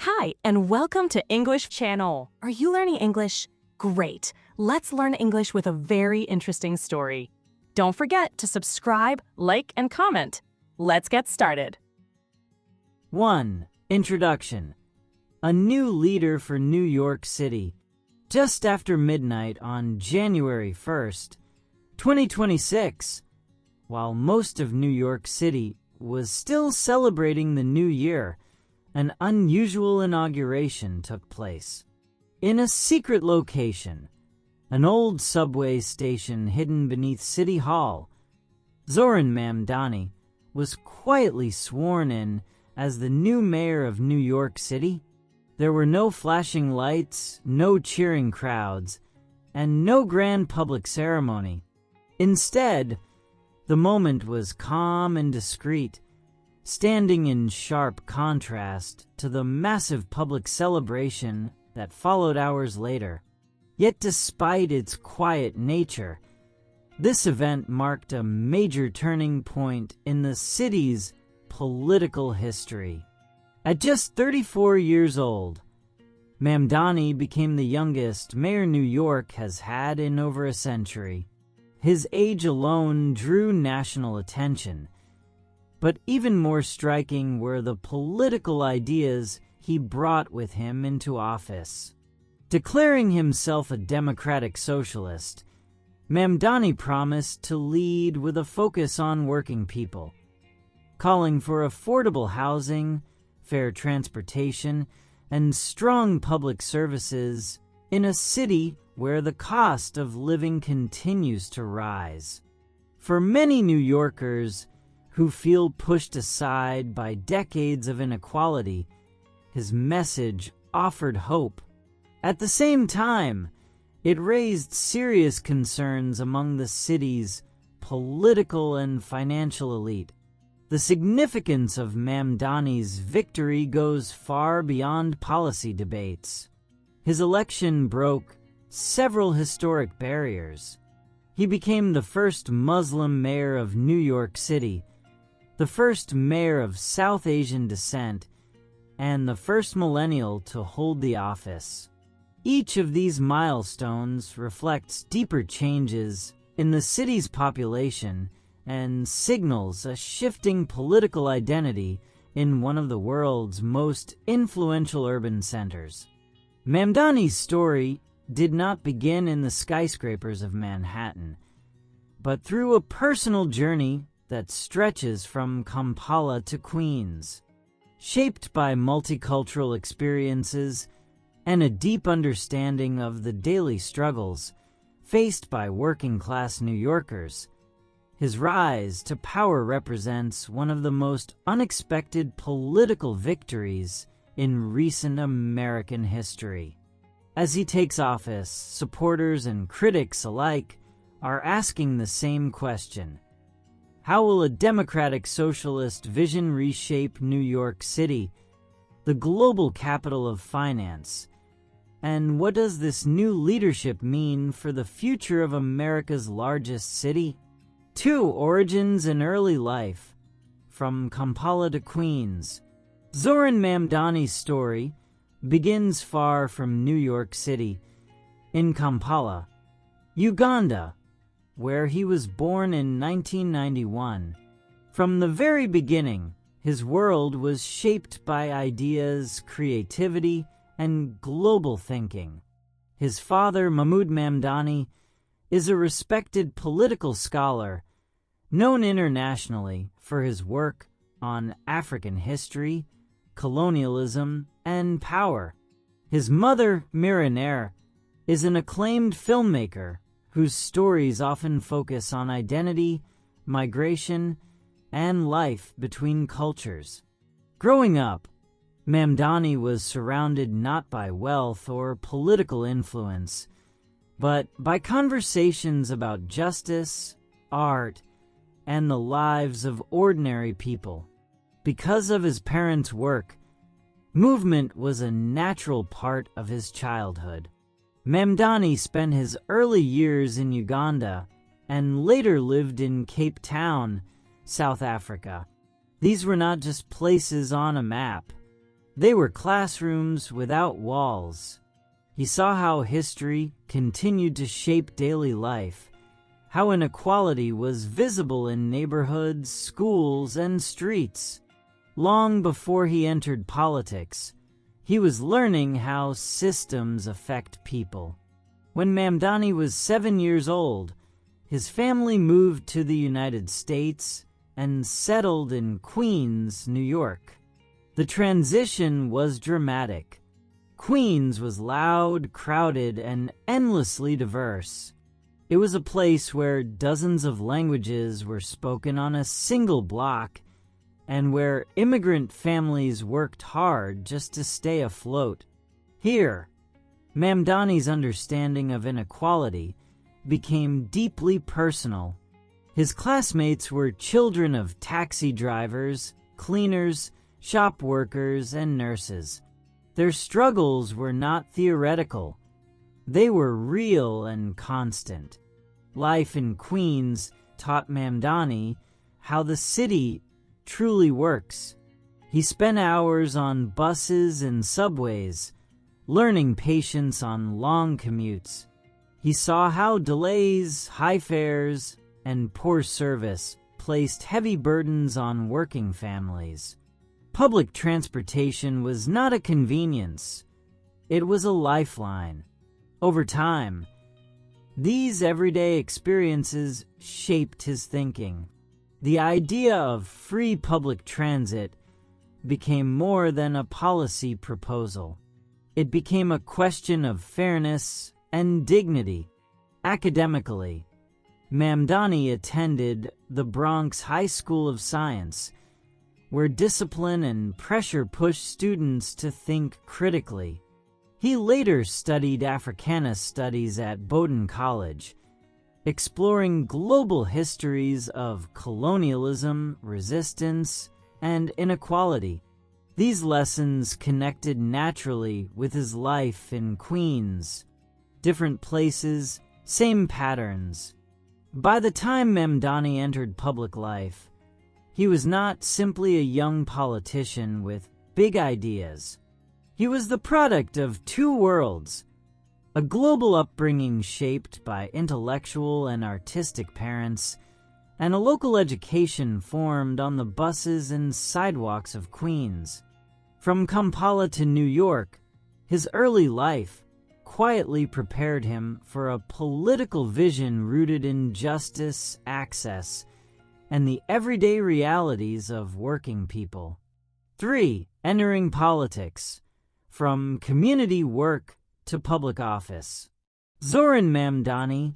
Hi, and welcome to English Channel. Are you learning English? Great. Let's learn English with a very interesting story. Don't forget to subscribe, like, and comment. Let's get started. 1. Introduction. A new leader for New York City. Just after midnight on January 1st, 2026, while most of New York City was still celebrating the new year, an unusual inauguration took place. In a secret location, an old subway station hidden beneath City Hall, Zoran Mamdani was quietly sworn in as the new mayor of New York City. There were no flashing lights, no cheering crowds, and no grand public ceremony. Instead, the moment was calm and discreet, standing in sharp contrast to the massive public celebration that followed hours later. Yet despite its quiet nature, this event marked a major turning point in the city's political history. At just 34 years old, Mamdani became the youngest mayor New York has had in over a century. His age alone drew national attention, but even more striking were the political ideas he brought with him into office. Declaring himself a democratic socialist, Mamdani promised to lead with a focus on working people, calling for affordable housing, fair transportation, and strong public services in a city where the cost of living continues to rise. For many New Yorkers who feel pushed aside by decades of inequality, his message offered hope. At the same time, it raised serious concerns among the city's political and financial elite. The significance of Mamdani's victory goes far beyond policy debates. His election broke several historic barriers. He became the first Muslim mayor of New York City, the first mayor of South Asian descent, and the first millennial to hold the office. Each of these milestones reflects deeper changes in the city's population and signals a shifting political identity in one of the world's most influential urban centers. Mamdani's story did not begin in the skyscrapers of Manhattan, but through a personal journey that stretches from Kampala to Queens. Shaped by multicultural experiences and a deep understanding of the daily struggles faced by working-class New Yorkers, his rise to power represents one of the most unexpected political victories in recent American history. As he takes office, supporters and critics alike are asking the same question: how will a democratic socialist vision reshape New York City, the global capital of finance? And what does this new leadership mean for the future of America's largest city? 2. Origins and early life. From Kampala to Queens. Zoran Mamdani's story begins far from New York City, in Kampala, Uganda, where he was born in 1991. From the very beginning, his world was shaped by ideas, creativity, and global thinking. His father, Mahmoud Mamdani, is a respected political scholar, known internationally for his work on African history, colonialism, and power. His mother, Mira, is an acclaimed filmmaker whose stories often focus on identity, migration, and life between cultures. Growing up, Mamdani was surrounded not by wealth or political influence, but by conversations about justice, art, and the lives of ordinary people. Because of his parents' work, movement was a natural part of his childhood. Mamdani spent his early years in Uganda and later lived in Cape Town, South Africa. These were not just places on a map. They were classrooms without walls. He saw how history continued to shape daily life, how inequality was visible in neighborhoods, schools, and streets. Long before he entered politics, he was learning how systems affect people. When Mamdani was 7 years old, his family moved to the United States and settled in Queens, New York. The transition was dramatic. Queens was loud, crowded, and endlessly diverse. It was a place where dozens of languages were spoken on a single block, and where immigrant families worked hard just to stay afloat. Here, Mamdani's understanding of inequality became deeply personal. His classmates were children of taxi drivers, cleaners, shop workers, and nurses. Their struggles were not theoretical. They were real and constant. Life in Queens taught Mamdani how the city truly works. He spent hours on buses and subways, learning patience on long commutes. He saw how delays, high fares, and poor service placed heavy burdens on working families. Public transportation was not a convenience. It was a lifeline. Over time, these everyday experiences shaped his thinking. The idea of free public transit became more than a policy proposal. It became a question of fairness and dignity. Academically, Mamdani attended the Bronx High School of Science, where discipline and pressure pushed students to think critically. He later studied Africana Studies at Bowdoin College, exploring global histories of colonialism, resistance, and inequality. These lessons connected naturally with his life in Queens. Different places, same patterns. By the time Mamdani entered public life, he was not simply a young politician with big ideas. He was the product of two worlds, a global upbringing shaped by intellectual and artistic parents, and a local education formed on the buses and sidewalks of Queens. From Kampala to New York, his early life quietly prepared him for a political vision rooted in justice, access, and the everyday realities of working people. 3. Entering politics. From community work to public office. Zoran Mamdani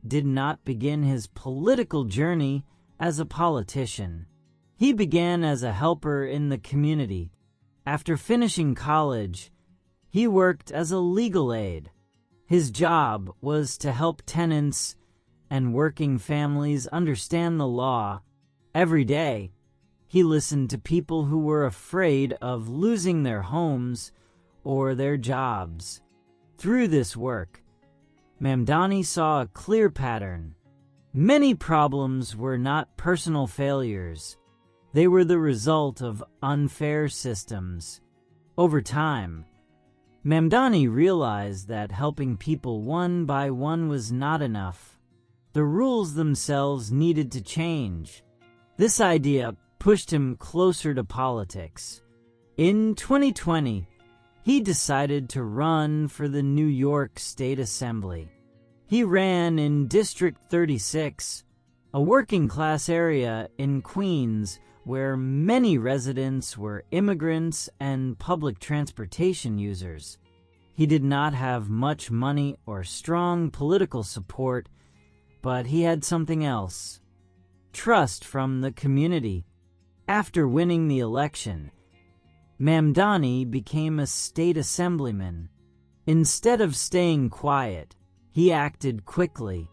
did not begin his political journey as a politician. He began as a helper in the community. After finishing college, he worked as a legal aid. His job was to help tenants and working families understand the law. Every day, he listened to people who were afraid of losing their homes or their jobs. Through this work, Mamdani saw a clear pattern. Many problems were not personal failures. They were the result of unfair systems. Over time, Mamdani realized that helping people one by one was not enough. The rules themselves needed to change. This idea pushed him closer to politics. In 2020, he decided to run for the New York State Assembly. He ran in District 36, a working-class area in Queens where many residents were immigrants and public transportation users. He did not have much money or strong political support, but he had something else: trust from the community. After winning the election, Mamdani became a state assemblyman. Instead of staying quiet, he acted quickly.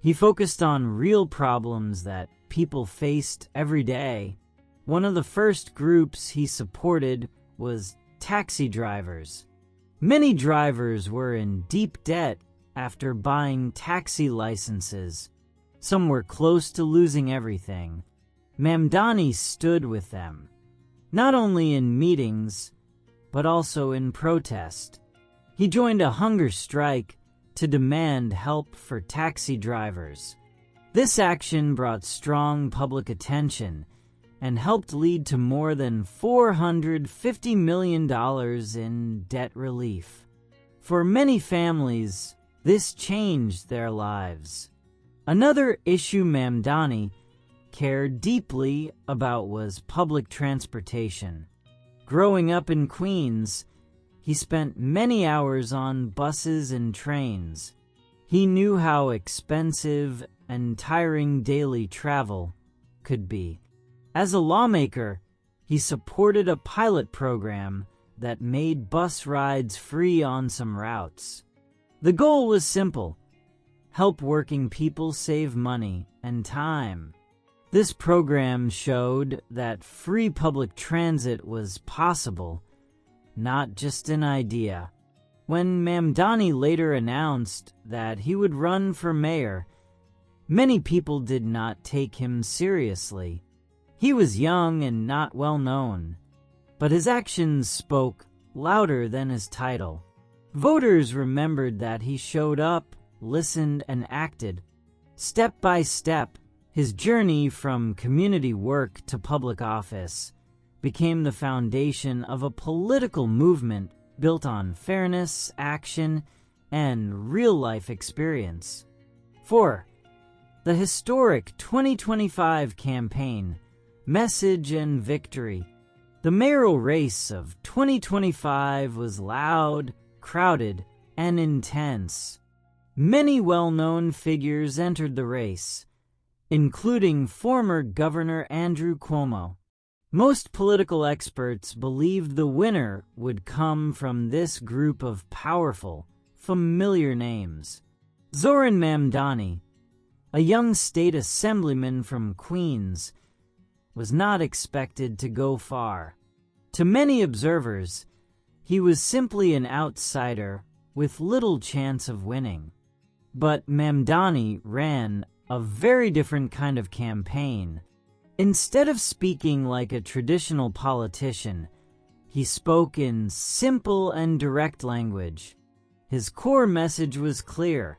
He focused on real problems that people faced every day. One of the first groups he supported was taxi drivers. Many drivers were in deep debt after buying taxi licenses. Some were close to losing everything. Mamdani stood with them, not only in meetings, but also in protest. He joined a hunger strike to demand help for taxi drivers. This action brought strong public attention and helped lead to more than $450 million in debt relief. For many families, this changed their lives. Another issue Mamdani cared deeply about was public transportation. Growing up in Queens, he spent many hours on buses and trains. He knew how expensive and tiring daily travel could be. As a lawmaker, he supported a pilot program that made bus rides free on some routes. The goal was simple: help working people save money and time. This program showed that free public transit was possible, not just an idea. When Mamdani later announced that he would run for mayor, many people did not take him seriously. He was young and not well known, but his actions spoke louder than his title. Voters remembered that he showed up, listened, and acted. Step by step, his journey from community work to public office became the foundation of a political movement built on fairness, action, and real-life experience. 4. The historic 2025 campaign, Message and Victory. The mayoral race of 2025 was loud, crowded, and intense. Many well-known figures entered the race, including former Governor Andrew Cuomo. Most political experts believed the winner would come from this group of powerful, familiar names. Zoran Mamdani, a young state assemblyman from Queens, was not expected to go far. To many observers, he was simply an outsider with little chance of winning. But Mamdani ran a very different kind of campaign. Instead of speaking like a traditional politician, he spoke in simple and direct language. His core message was clear.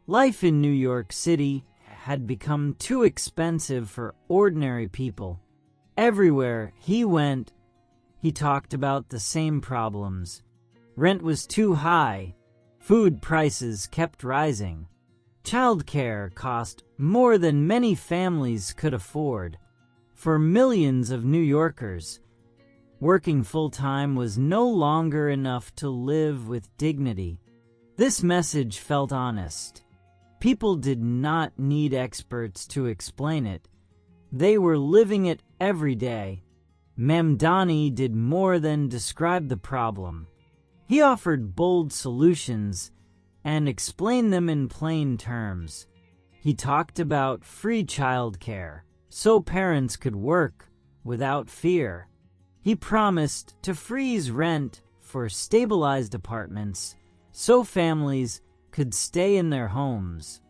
Life in New York City had become too expensive for ordinary people. Everywhere he went, he talked about the same problems. Rent was too high. Food prices kept rising. Childcare cost more than many families could afford. For millions of New Yorkers, working full-time was no longer enough to live with dignity. This message felt honest. People did not need experts to explain it. They were living it every day. Mamdani did more than describe the problem. He offered bold solutions and explained them in plain terms. He talked about free childcare, so parents could work without fear. He promised to freeze rent for stabilized apartments, so families could stay in their homes.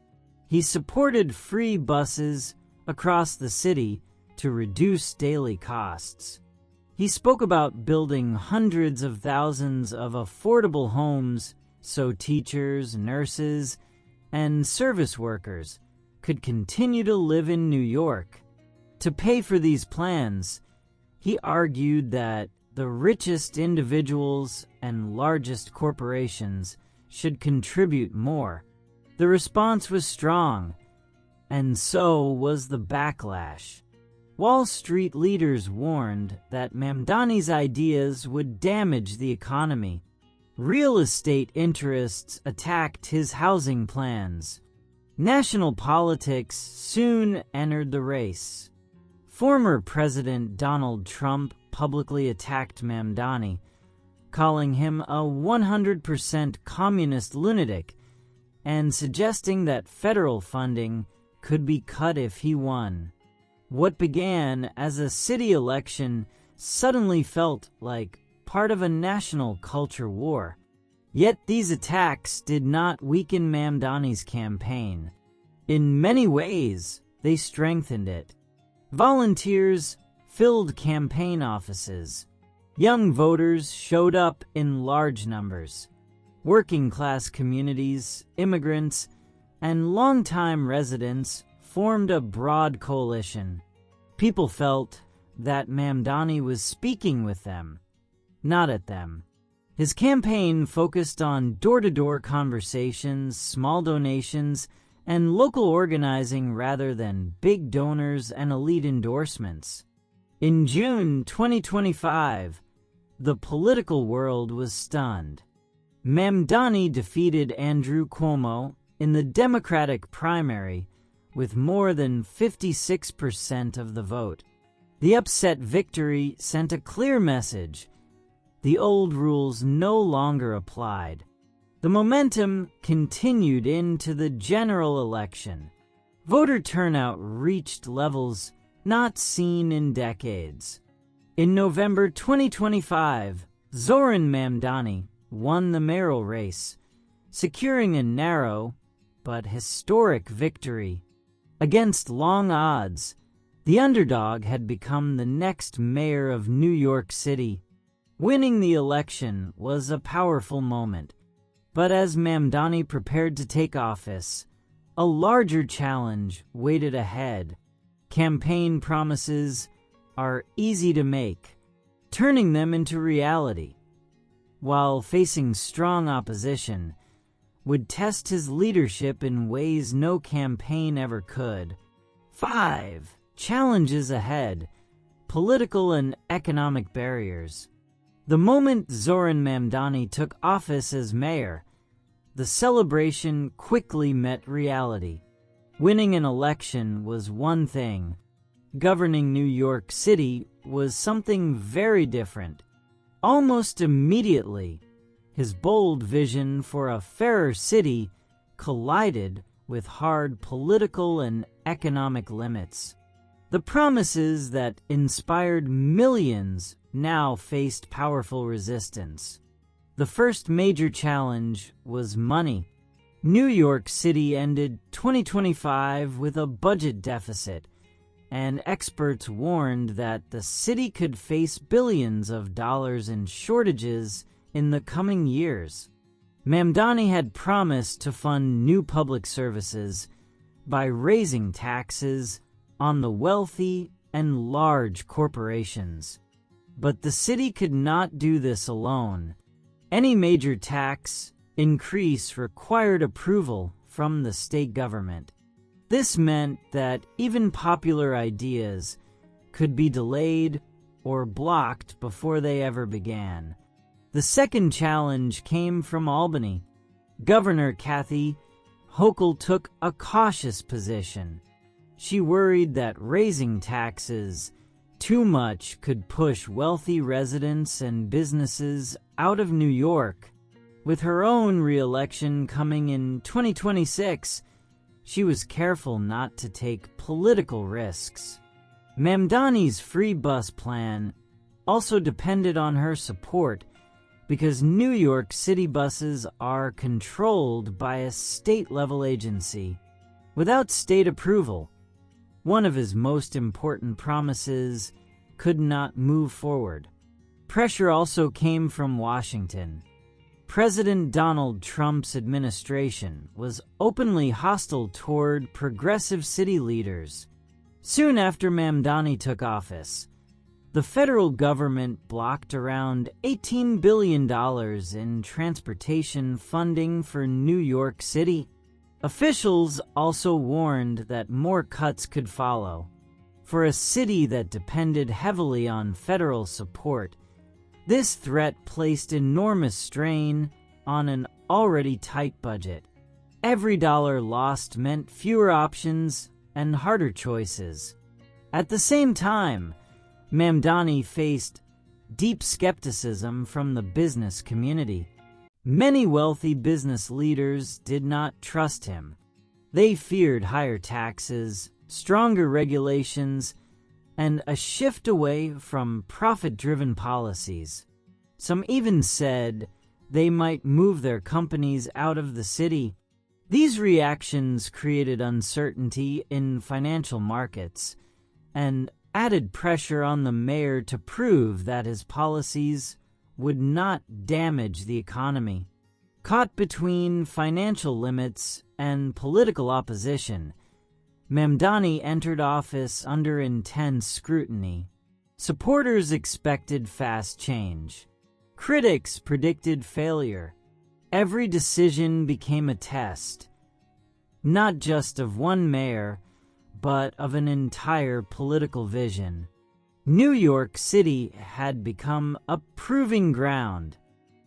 He supported free buses across the city to reduce daily costs. He spoke about building hundreds of thousands of affordable homes so teachers, nurses, and service workers could continue to live in New York. To pay for these plans, he argued that the richest individuals and largest corporations should contribute more. The response was strong, and so was the backlash. Wall Street leaders warned that Mamdani's ideas would damage the economy. Real estate interests attacked his housing plans. National politics soon entered the race. Former President Donald Trump publicly attacked Mamdani, calling him a 100% communist lunatic and suggesting that federal funding could be cut if he won. What began as a city election suddenly felt like part of a national culture war. Yet these attacks did not weaken Mamdani's campaign. In many ways, they strengthened it. Volunteers filled campaign offices. Young voters showed up in large numbers. Working-class communities, immigrants, and longtime residents formed a broad coalition. People felt that Mamdani was speaking with them, not at them. His campaign focused on door-to-door conversations, small donations, and local organizing rather than big donors and elite endorsements. In June 2025, the political world was stunned. Mamdani defeated Andrew Cuomo in the Democratic primary with more than 56% of the vote. The upset victory sent a clear message. The old rules no longer applied. The momentum continued into the general election. Voter turnout reached levels not seen in decades. In November 2025, Zoran Mamdani won the mayoral race, securing a narrow but historic victory. Against long odds, the underdog had become the next mayor of New York City. Winning the election was a powerful moment, but as Mamdani prepared to take office, a larger challenge waited ahead. Campaign promises are easy to make, turning them into reality, while facing strong opposition, would test his leadership in ways no campaign ever could. 5. Challenges ahead: political and economic barriers. The moment Zoran Mamdani took office as mayor, the celebration quickly met reality. Winning an election was one thing. Governing New York City was something very different. Almost immediately, his bold vision for a fairer city collided with hard political and economic limits. The promises that inspired millions now faced powerful resistance. The first major challenge was money. New York City ended 2025 with a budget deficit, and experts warned that the city could face billions of dollars in shortages in the coming years. Mamdani had promised to fund new public services by raising taxes on the wealthy and large corporations. But the city could not do this alone. Any major tax increase required approval from the state government. This meant that even popular ideas could be delayed or blocked before they ever began. The second challenge came from Albany. Governor Kathy Hochul took a cautious position. She worried that raising taxes too much could push wealthy residents and businesses out of New York. With her own re-election coming in 2026, she was careful not to take political risks. Mamdani's free bus plan also depended on her support because New York City buses are controlled by a state-level agency. Without state approval, one of his most important promises could not move forward. Pressure also came from Washington. President Donald Trump's administration was openly hostile toward progressive city leaders. Soon after Mamdani took office, the federal government blocked around $18 billion in transportation funding for New York City. Officials also warned that more cuts could follow. For a city that depended heavily on federal support, this threat placed enormous strain on an already tight budget. Every dollar lost meant fewer options and harder choices. At the same time, Mamdani faced deep skepticism from the business community. Many wealthy business leaders did not trust him. They feared higher taxes, stronger regulations, and a shift away from profit-driven policies. Some even said they might move their companies out of the city. These reactions created uncertainty in financial markets and added pressure on the mayor to prove that his policies would not damage the economy. Caught between financial limits and political opposition, Mamdani entered office under intense scrutiny. Supporters expected fast change. Critics predicted failure. Every decision became a test, not just of one mayor, but of an entire political vision. New York City had become a proving ground.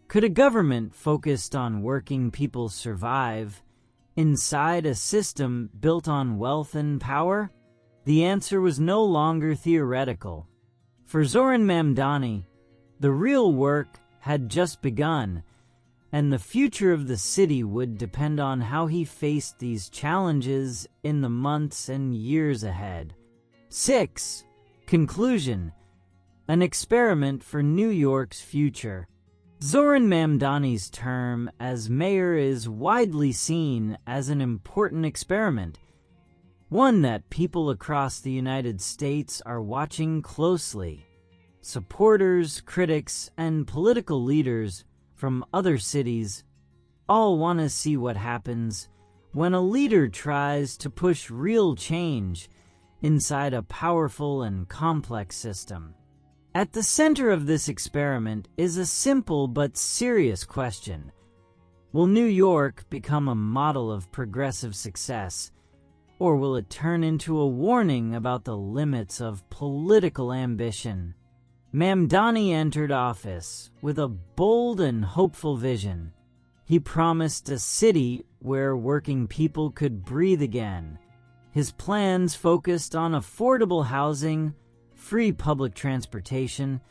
Could a government focused on working people survive inside a system built on wealth and power? The answer was no longer theoretical. For Zoran Mamdani, the real work had just begun, and the future of the city would depend on how he faced these challenges in the months and years ahead. 6. Conclusion: an experiment for New York's future. Zoran Mamdani's term as mayor is widely seen as an important experiment, one that people across the United States are watching closely. Supporters, critics, and political leaders from other cities all want to see what happens when a leader tries to push real change inside a powerful and complex system. At the center of this experiment is a simple but serious question. Will New York become a model of progressive success, or will it turn into a warning about the limits of political ambition? Mamdani entered office with a bold and hopeful vision. He promised a city where working people could breathe again. His plans focused on affordable housing, free public transportation,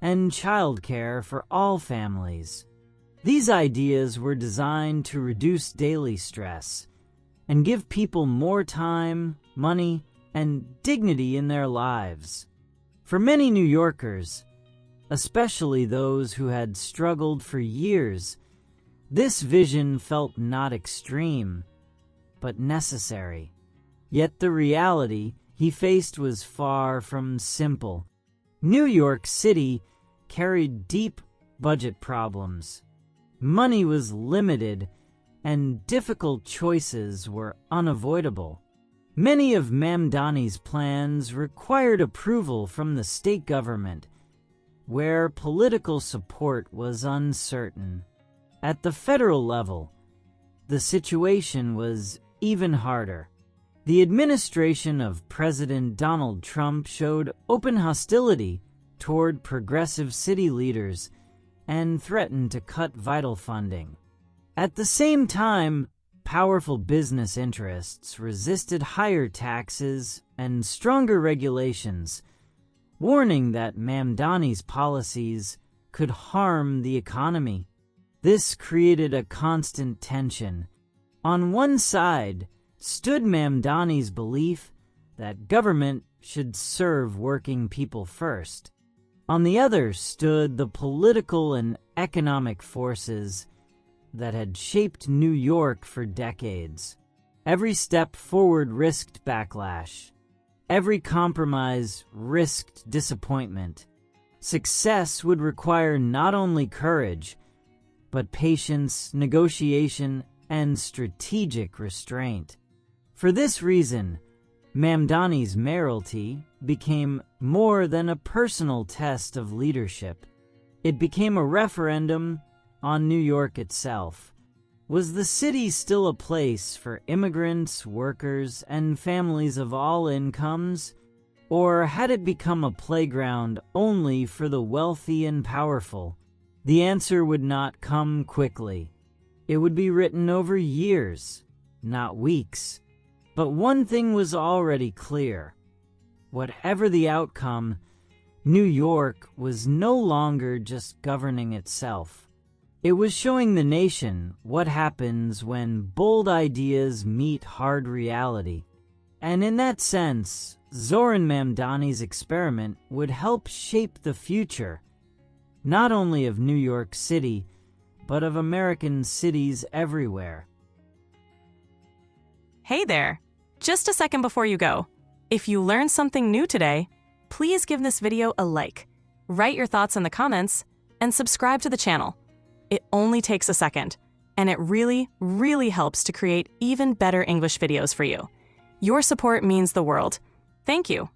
and childcare for all families. These ideas were designed to reduce daily stress and give people more time, money, and dignity in their lives. For many New Yorkers, especially those who had struggled for years, this vision felt not extreme, but necessary. Yet the reality he faced was far from simple. New York City carried deep budget problems. Money was limited, and difficult choices were unavoidable. Many of Mamdani's plans required approval from the state government, where political support was uncertain. At the federal level, the situation was even harder. The administration of President Donald Trump showed open hostility toward progressive city leaders and threatened to cut vital funding. At the same time, powerful business interests resisted higher taxes and stronger regulations, warning that Mamdani's policies could harm the economy. This created a constant tension. On one side stood Mamdani's belief that government should serve working people first. On the other stood the political and economic forces that had shaped New York for decades. Every step forward risked backlash. Every compromise risked disappointment. Success would require not only courage, but patience, negotiation, and strategic restraint. For this reason, Mamdani's mayoralty became more than a personal test of leadership. It became a referendum on New York itself. Was the city still a place for immigrants, workers, and families of all incomes? Or had it become a playground only for the wealthy and powerful? The answer would not come quickly. It would be written over years, not weeks. But one thing was already clear. Whatever the outcome, New York was no longer just governing itself. It was showing the nation what happens when bold ideas meet hard reality. And in that sense, Zoran Mamdani's experiment would help shape the future, not only of New York City, but of American cities everywhere. Hey there! Just a second before you go. If you learned something new today, please give this video a like, write your thoughts in the comments, and subscribe to the channel. It only takes a second, and it really, really helps to create even better English videos for you. Your support means the world. Thank you.